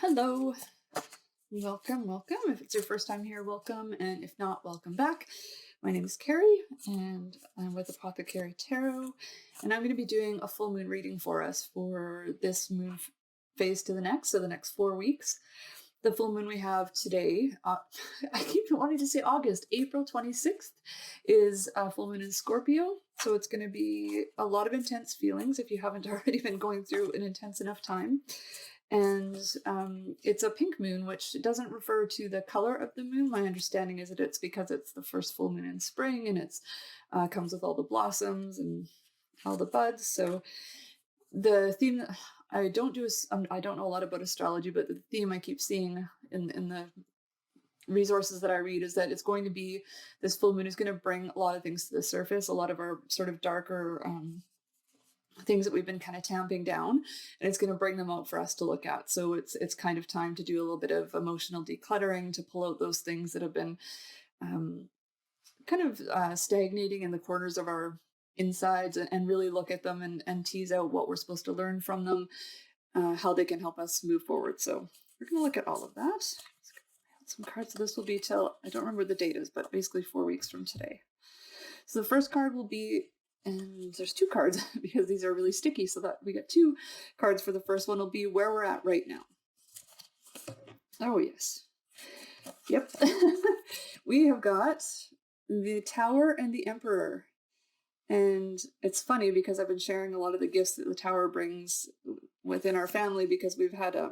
Hello, welcome. If it's your first time here, welcome, and if not, welcome back. My name is Carrie, and I'm with Apothecary Tarot, and I'm going to be doing a full moon reading for us for this moon phase to the next, so the next 4 weeks. The full moon we have today, I keep wanting to say August, April 26th, is a full moon in Scorpio, so it's going to be a lot of intense feelings if you haven't already been going through an intense enough time. And it's a pink moon, which doesn't refer to the color of the moon. My understanding is that it's because it's the first full moon in spring, and it's comes with all the blossoms and all the buds. So the theme that I don't do is I don't know a lot about astrology, but the theme I keep seeing in the resources that I read is that it's going to be, this full moon is going to bring a lot of things to the surface, a lot of our sort of darker things that we've been kind of tamping down, and it's going to bring them out for us to look at. So it's kind of time to do a little bit of emotional decluttering, to pull out those things that have been stagnating in the corners of our insides, and really look at them and tease out what we're supposed to learn from them, how they can help us move forward. So we're going to look at all of that. Some cards. So this will be till, I don't remember the date is, but basically 4 weeks from today. So the first card will be, and there's 2 cards because these are really sticky, so that we get 2 cards for the first one will be where we're at right now. Oh, yes. Yep. We have got the Tower and the Emperor. And it's funny because I've been sharing a lot of the gifts that the Tower brings within our family, because we've had a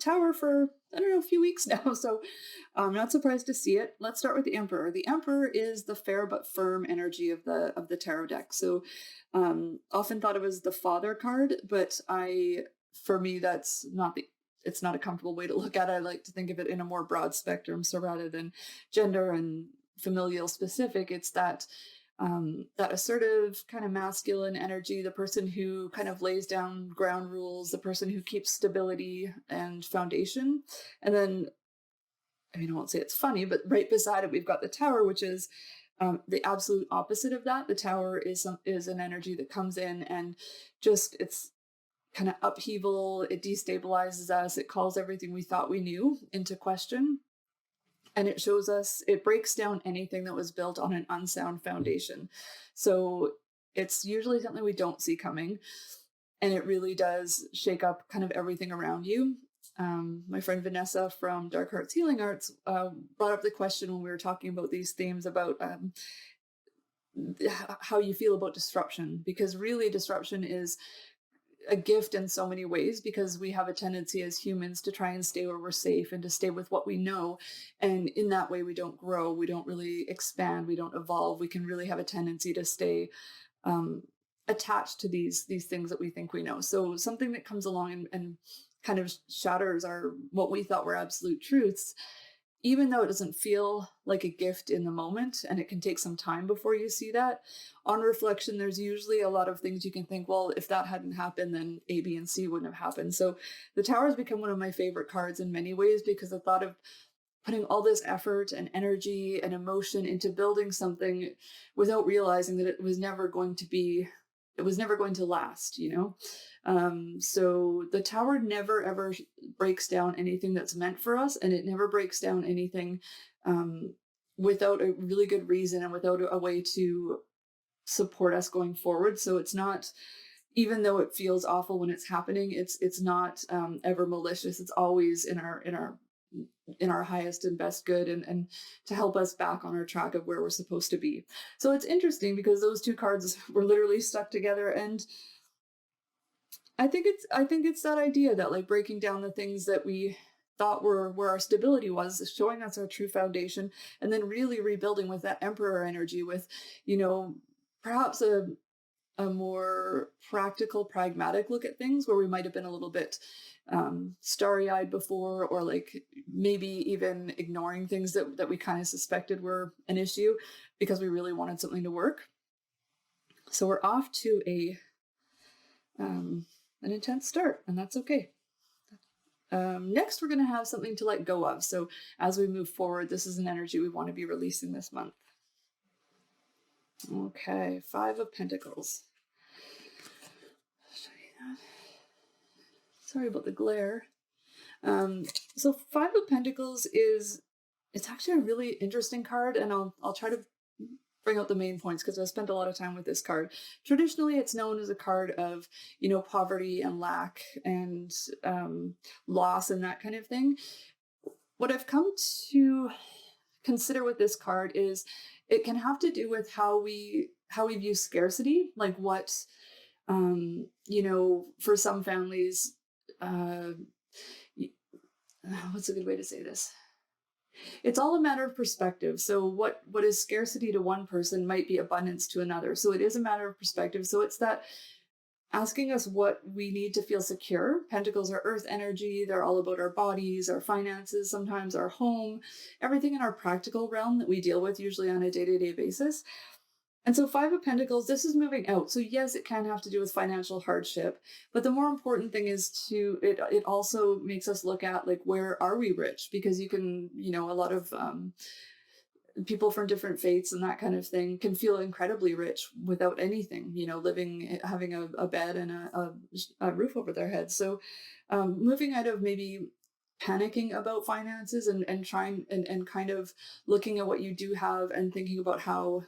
Tower for, I don't know, a few weeks now, so I'm not surprised to see it. Let's start with the Emperor. The Emperor is the fair but firm energy of the tarot deck. So often thought of as the father card, but for me, it's not a comfortable way to look at it. I like to think of it in a more broad spectrum. So rather than gender and familial specific, it's that assertive kind of masculine energy, the person who kind of lays down ground rules, the person who keeps stability and foundation. And then, I mean, I won't say it's funny, but right beside it, we've got the Tower, which is the absolute opposite of that. The Tower is an energy that comes in and just, it's kind of upheaval. It destabilizes us. It calls everything we thought we knew into question. And it shows us, it breaks down anything that was built on an unsound foundation. So it's usually something we don't see coming. And it really does shake up kind of everything around you. My friend Vanessa from Dark Hearts Healing Arts brought up the question when we were talking about these themes about how you feel about disruption. Because really disruption is a gift in so many ways, because we have a tendency as humans to try and stay where we're safe and to stay with what we know. And in that way, we don't grow, we don't really expand, we don't evolve. We can really have a tendency to stay attached to these things that we think we know. So something that comes along and kind of shatters what we thought were absolute truths, even though it doesn't feel like a gift in the moment, and it can take some time before you see that, on reflection, there's usually a lot of things you can think, well, if that hadn't happened, then A, B, and C wouldn't have happened. So the Tower has become one of my favorite cards in many ways, because the thought of putting all this effort and energy and emotion into building something without realizing that it was never going to last, you know? So the Tower never ever breaks down anything that's meant for us, and it never breaks down anything without a really good reason and without a way to support us going forward. So it's not, even though it feels awful when it's happening, it's not ever malicious. It's always in our highest and best good, and to help us back on our track of where we're supposed to be. So it's interesting because those 2 cards were literally stuck together, and I think it's that idea that, like, breaking down the things that we thought were where our stability was, showing us our true foundation, and then really rebuilding with that Emperor energy, with, you know, perhaps a more practical, pragmatic look at things, where we might have been a little bit starry-eyed before, or like maybe even ignoring things that we kind of suspected were an issue because we really wanted something to work. So we're off to an intense start, and that's okay. Next, we're going to have something to let go of. So as we move forward, this is an energy we want to be releasing this month. Okay, 5 of Pentacles. Sorry about the glare. Um, so Five of Pentacles is, it's actually a really interesting card, and I'll try to bring out the main points because I've spent a lot of time with this card. Traditionally, it's known as a card of, poverty and lack and loss and that kind of thing. What I've come to consider with this card is it can have to do with how we view scarcity, like what for some families, uh what's a good way to say this? It's all a matter of perspective. So what is scarcity to one person might be abundance to another. So it is a matter of perspective. So it's that asking us what we need to feel secure. Pentacles are earth energy. They're all about our bodies, our finances, sometimes our home, everything in our practical realm that we deal with usually on a day-to-day basis. And so Five of Pentacles, this is moving out. So yes, it can have to do with financial hardship, but the more important thing is it also makes us look at, like, where are we rich? Because you can, a lot of people from different faiths and that kind of thing can feel incredibly rich without anything, having a bed and a roof over their head. So moving out of maybe panicking about finances and trying and kind of looking at what you do have and thinking about how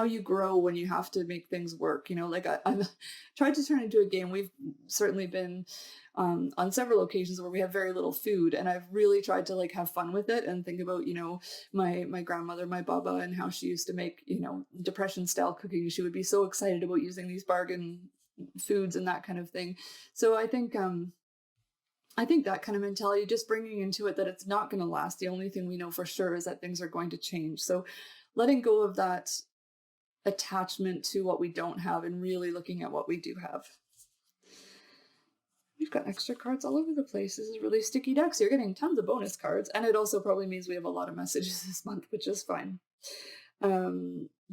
you grow when you have to make things work. Like I've tried to turn it into a game. We've certainly been on several occasions where we have very little food, and I've really tried to like have fun with it and think about, my grandmother, my baba, and how she used to make, depression style cooking. She would be so excited about using these bargain foods and that kind of thing. So I think that kind of mentality, just bringing into it that it's not going to last. The only thing we know for sure is that things are going to change. So letting go of that attachment to what we don't have and really looking at what we do have. We've got extra cards all over the place. This is really sticky deck, so you're getting tons of bonus cards, and it also probably means we have a lot of messages this month, which is fine.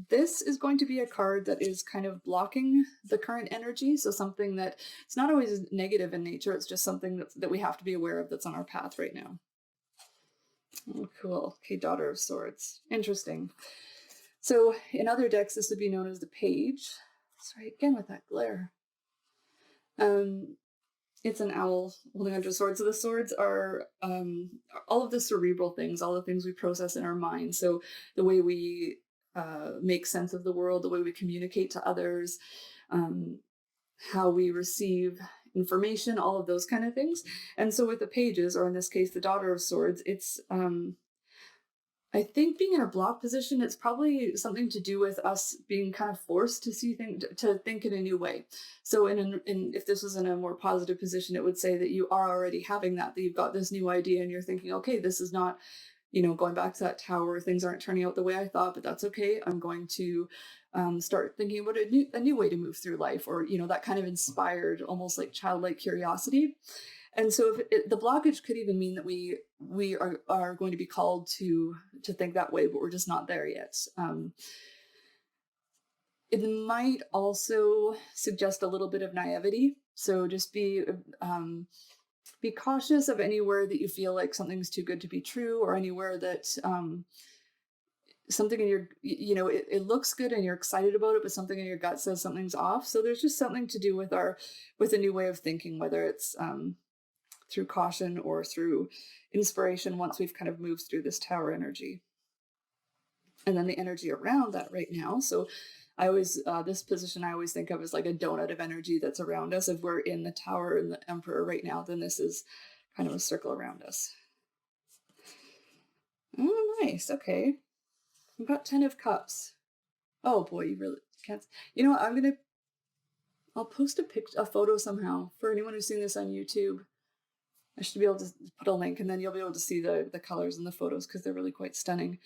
This is going to be a card that is kind of blocking the current energy, so something that it's not always negative in nature, it's just something that we have to be aware of that's on our path right now. Oh, cool. Okay, Daughter of Swords. Interesting. So in other decks, this would be known as the Page. Sorry, again with that glare. It's an owl holding onto a sword. So the swords are all of the cerebral things, all the things we process in our mind. So the way we make sense of the world, the way we communicate to others, how we receive information, all of those kind of things. And so with the Pages, or in this case, the Daughter of Swords, it's I think being in a block position, it's probably something to do with us being kind of forced to to think in a new way. So if this was in a more positive position, it would say that you are already having that you've got this new idea and you're thinking, okay, this is not, going back to that tower, things aren't turning out the way I thought, but that's okay. I'm going to start thinking about a new way to move through life, or, that kind of inspired, almost like childlike curiosity. And so the blockage could even mean that we are going to be called to think that way, but we're just not there yet. It might also suggest a little bit of naivety. So just be cautious of anywhere that you feel like something's too good to be true, or anywhere that something in your, it looks good and you're excited about it, but something in your gut says something's off. So there's just something to do with a new way of thinking, whether it's through caution or through inspiration once we've kind of moved through this tower energy. And then the energy around that right now. So I always, this position I always think of as like a donut of energy that's around us. If we're in the tower and the Emperor right now, then this is kind of a circle around us. Oh, nice. Okay. We've got 10 of Cups. Oh boy, you really can't. You know what? I'll post a photo somehow for anyone who's seen this on YouTube. I should be able to put a link, and then you'll be able to see the colors in the photos because they're really quite stunning.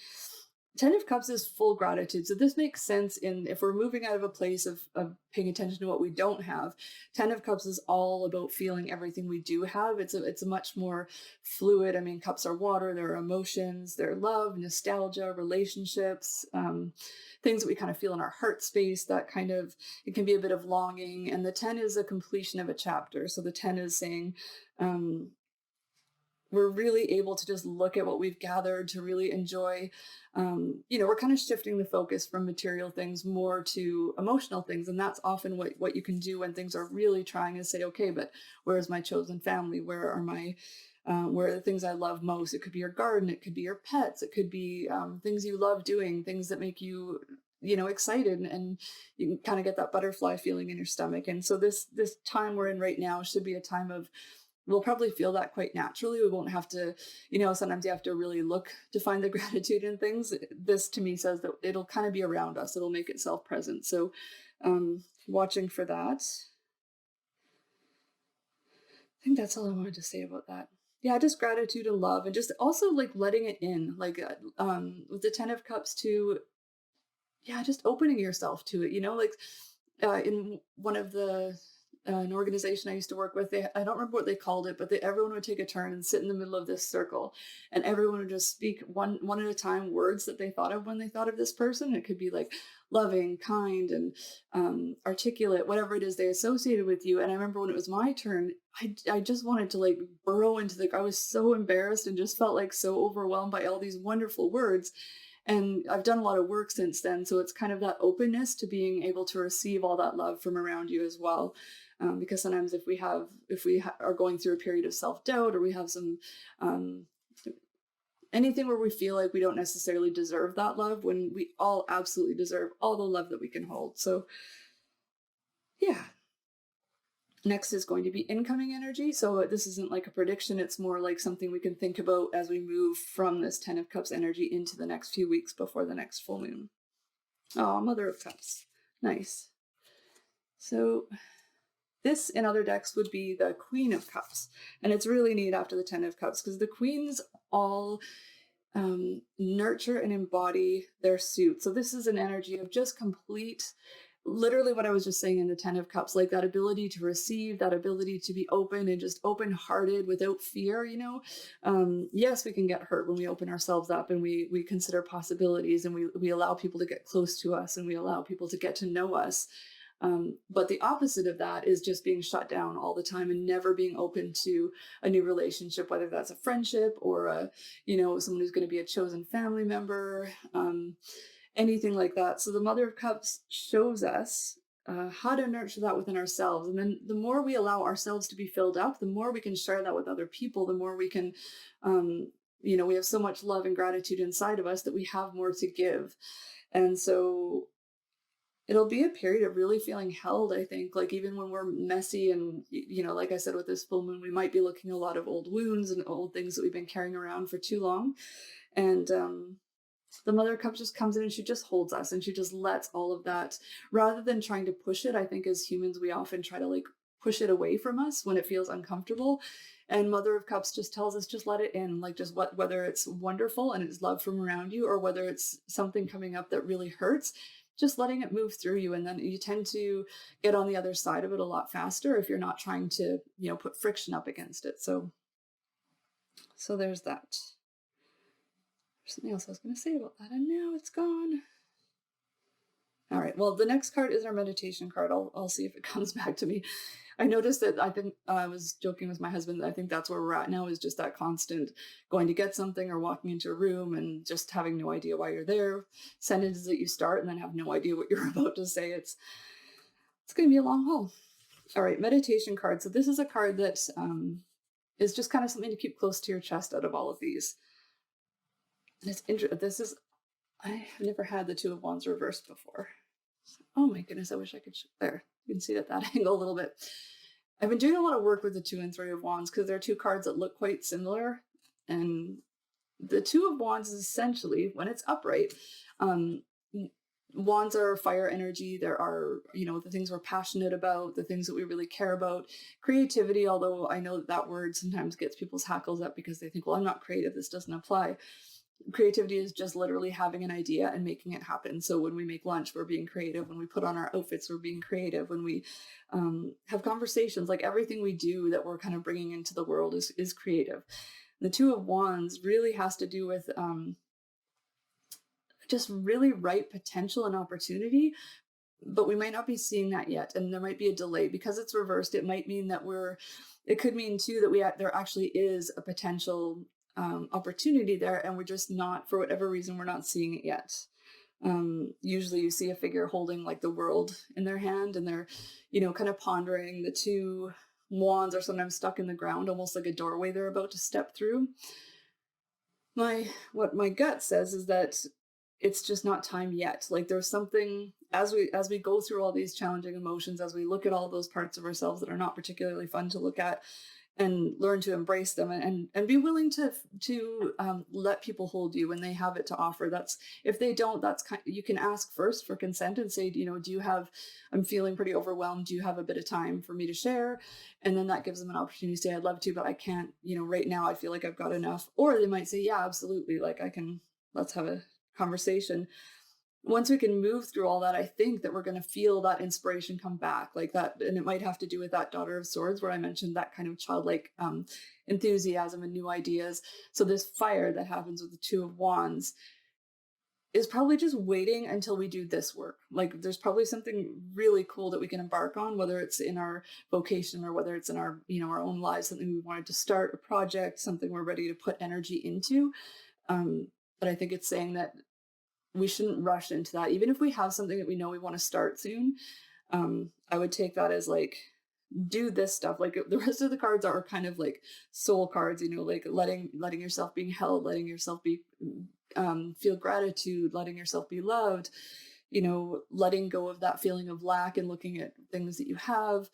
10 of Cups is full gratitude. So this makes sense if we're moving out of a place of paying attention to what we don't have. 10 of Cups is all about feeling everything we do have. It's a much more fluid. I mean, cups are water, there are emotions, there are love, nostalgia, relationships, things that we kind of feel in our heart space, that kind of, it can be a bit of longing. And the 10 is a completion of a chapter. So the 10 is saying, we're really able to just look at what we've gathered, to really enjoy. We're kind of shifting the focus from material things more to emotional things, and that's often what you can do when things are really trying to say, okay, but where is my chosen family? Where are the things I love most? It could be your garden, it could be your pets, it could be things you love doing, things that make you, excited, and you can kind of get that butterfly feeling in your stomach. And so this time we're in right now should be a time of, we'll probably feel that quite naturally. We won't have to, sometimes you have to really look to find the gratitude in things. This to me says that it'll kind of be around us, it'll make itself present. So watching for that. I think that's all I wanted to say about that. Yeah, just gratitude and love, and just also like letting it in, like with the 10 of cups too. Yeah, just opening yourself to it, like in one of the an organization I used to work with, I don't remember what they called it, but everyone would take a turn and sit in the middle of this circle, and everyone would just speak one at a time words that they thought of when they thought of this person. It could be like loving, kind, and articulate, whatever it is they associated with you. And I remember when it was my turn, I just wanted to like burrow into I was so embarrassed and just felt like so overwhelmed by all these wonderful words. And I've done a lot of work since then. So it's kind of that openness to being able to receive all that love from around you as well. Because sometimes if are going through a period of self-doubt, or we have some, anything where we feel like we don't necessarily deserve that love, when we all absolutely deserve all the love that we can hold. So yeah. Next is going to be incoming energy. So this isn't like a prediction. It's more like something we can think about as we move from this 10 of Cups energy into the next few weeks before the next full moon. Oh, Mother of Cups. Nice. So this in other decks would be the Queen of Cups. And it's really neat after the 10 of Cups, because the queens all nurture and embody their suit. So this is an energy of just complete, literally what I was just saying in the 10 of Cups, like that ability to receive, that ability to be open and just open-hearted without fear. Yes, we can get hurt when we open ourselves up and we consider possibilities, and we allow people to get close to us, and we allow people to get to know us. But the opposite of that is just being shut down all the time and never being open to a new relationship, whether that's a friendship or someone who's going to be a chosen family member, anything like that. So the Mother of Cups shows us how to nurture that within ourselves. And then the more we allow ourselves to be filled up, the more we can share that with other people, the more we can, we have so much love and gratitude inside of us that we have more to give. And so it'll be a period of really feeling held, I think, like even when we're messy and, like I said, with this full moon, we might be looking at a lot of old wounds and old things that we've been carrying around for too long. And the Mother of Cups just comes in and she just holds us, and she just lets all of that, rather than trying to push it. I think as humans, we often try to like push it away from us when it feels uncomfortable. And Mother of Cups just tells us, just let it in, like just whether it's wonderful and it's love from around you, or whether it's something coming up that really hurts, just letting it move through you. And then you tend to get on the other side of it a lot faster if you're not trying to, put friction up against it. So there's that. There's something else I was going to say about that, and now it's gone. All right. Well, the next card is our meditation card. I'll see if it comes back to me. I noticed that I was joking with my husband that I think that's where we're at now, is just that constant going to get something or walking into a room and just having no idea why you're there. Sentences that you start and then have no idea what you're about to say. It's going to be a long haul. All right, meditation card. So this is a card that is just kind of something to keep close to your chest out of all of these. And it's interesting. I have never had the Two of Wands reversed before. Oh my goodness, I wish I could. There, you can see it at that angle a little bit. I've been doing a lot of work with the Two and Three of Wands because they're two cards that look quite similar. And the Two of Wands is essentially, when it's upright, wands are fire energy. There are, the things we're passionate about, the things that we really care about, creativity, although I know that word sometimes gets people's hackles up because they think, well, I'm not creative, this doesn't apply. Creativity is just literally having an idea and making it happen. So when we make lunch, we're being creative. When we put on our outfits, we're being creative. When we have conversations, like everything we do that we're kind of bringing into the world is creative. The Two of Wands really has to do with just really ripe potential and opportunity, but we might not be seeing that yet, and there might be a delay because it's reversed. It might mean that it could mean too that there actually is a potential opportunity there, and we're just not, for whatever reason, we're not seeing it yet. Usually you see a figure holding like the world in their hand, and they're, kind of pondering. The two wands are sometimes stuck in the ground, almost like a doorway they're about to step through. What my gut says is that it's just not time yet. Like there's something, as we go through all these challenging emotions, as we look at all those parts of ourselves that are not particularly fun to look at, and learn to embrace them, and be willing to let people hold you when they have it to offer. That's, if they don't, you can ask first for consent and say, do you have, I'm feeling pretty overwhelmed, do you have a bit of time for me to share? And then that gives them an opportunity to say, I'd love to, but I can't, right now I feel like I've got enough. Or they might say, yeah, absolutely, like let's have a conversation. Once we can move through all that, I think that we're going to feel that inspiration come back, like that. And it might have to do with that Daughter of Swords, where I mentioned that kind of childlike enthusiasm and new ideas. So this fire that happens with the Two of Wands is probably just waiting until we do this work. Like there's probably something really cool that we can embark on, whether it's in our vocation or whether it's in our, our own lives, something we wanted to start, a project, something we're ready to put energy into. But I think it's saying that we shouldn't rush into that. Even if we have something that we know we want to start soon, I would take that as like, do this stuff. Like the rest of the cards are kind of like soul cards, like letting yourself being held, letting yourself be, feel gratitude, letting yourself be loved, letting go of that feeling of lack and looking at things that you have.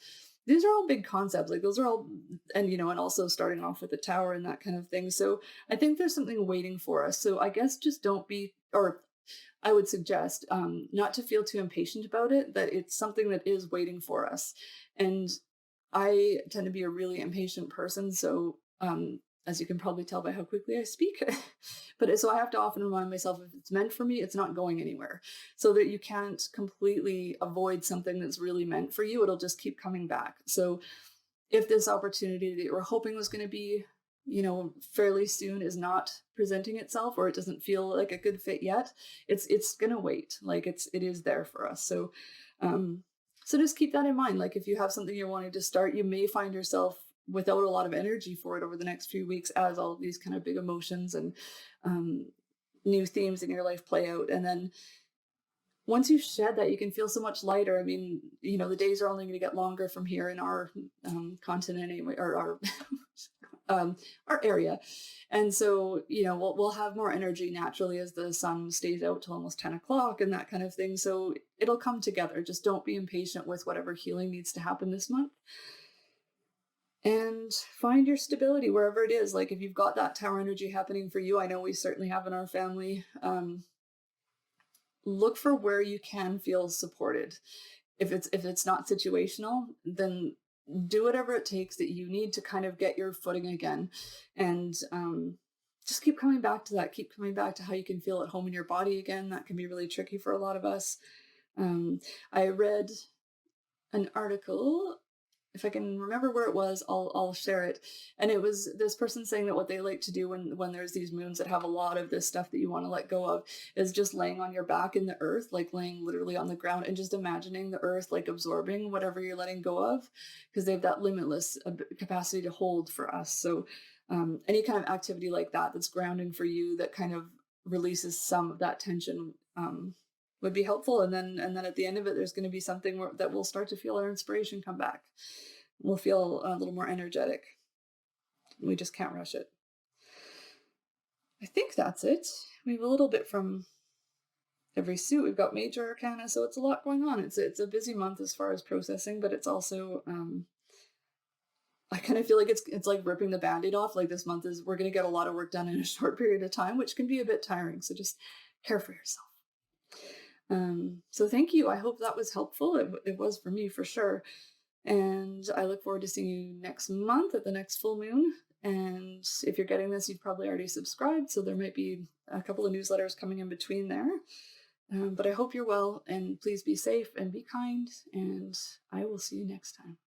These are all big concepts. Like those are all, and also starting off with the Tower and that kind of thing. So I think there's something waiting for us. So I guess just don't be, or I would suggest not to feel too impatient about it, that it's something that is waiting for us. And I tend to be a really impatient person. So as you can probably tell by how quickly I speak, so I have to often remind myself, if it's meant for me, it's not going anywhere. So that you can't completely avoid something that's really meant for you. It'll just keep coming back. So if this opportunity that you were hoping was going to be, fairly soon, is not presenting itself, or it doesn't feel like a good fit yet, it's gonna wait. Like it is there for us. So so just keep that in mind. Like if you have something you're wanting to start, you may find yourself without a lot of energy for it over the next few weeks, as all of these kind of big emotions and new themes in your life play out. And then once you shed that, you can feel so much lighter. I mean, the days are only going to get longer from here in our continent anyway, or our area. And so, we'll have more energy naturally as the sun stays out till almost 10 o'clock and that kind of thing. So it'll come together. Just don't be impatient with whatever healing needs to happen this month. And find your stability wherever it is. Like if you've got that Tower energy happening for you, I know we certainly have in our family, look for where you can feel supported. If it's not situational, then do whatever it takes that you need to kind of get your footing again. And just keep coming back to that. Keep coming back to how you can feel at home in your body again. That can be really tricky for a lot of us. I read an article, if I can remember where it was, I'll share it. And it was this person saying that what they like to do when there's these moons that have a lot of this stuff that you want to let go of is just laying on your back in the earth, like laying literally on the ground and just imagining the earth like absorbing whatever you're letting go of, because they have that limitless capacity to hold for us. So any kind of activity like that that's grounding for you, that kind of releases some of that tension, would be helpful. And then at the end of it, there's going to be something that we'll start to feel our inspiration come back. We'll feel a little more energetic. We just can't rush it. I think that's it. We have a little bit from every suit. We've got major arcana, so it's a lot going on. It's a busy month as far as processing, but it's also I kind of feel like it's like ripping the Band-Aid off. Like this month we're going to get a lot of work done in a short period of time, which can be a bit tiring. So just care for yourself. So thank you. I hope that was helpful. It was for me for sure. And I look forward to seeing you next month at the next full moon. And if you're getting this, you've probably already subscribed. So there might be a couple of newsletters coming in between there. But I hope you're well, and please be safe and be kind. And I will see you next time.